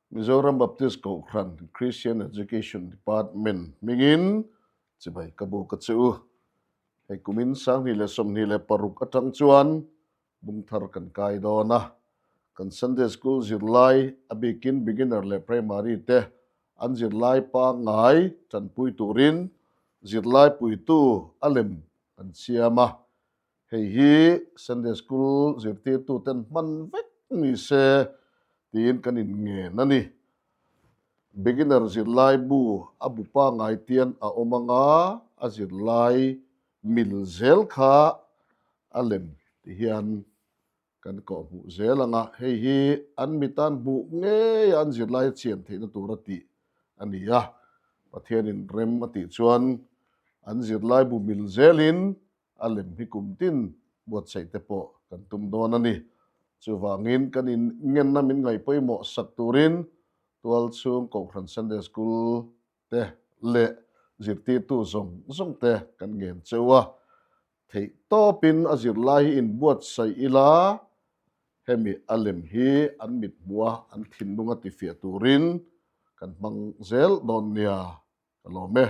Mizoram Baptist Kokran Christian Education Department mingin chibai kabu kachu hei kumin sang ni le som ni le paruk atang chuan bungthar kan kai dona kan Sunday school zirlai abikin beginner le primary te an zirlai pa ngai chanpui turin zirlai puitu alem kan siama hei hi Sunday school zirti tu ten man vek ni se tin kan in nge nani beginner zirlai bu abu pa ngai tian a omanga a zirlai milzel kha alem ti hian kan ko mu zelanga hei hi an mitan bu nge an zirlai chian theina turati ania pathian in rem ati chuan an zirlai bu milzelin alem hi kumtin buat sei te po kan tum don ani chuwangin kan in ngen na min ngai poimo sak turin tual chung Kokran Sunday School te le zirti tu zong te kan ngen chewa thei topin a zirlai in buat sai ila hemi alem hi an mit bua an thin bunga ti fia turin kan mang zel don nia kalome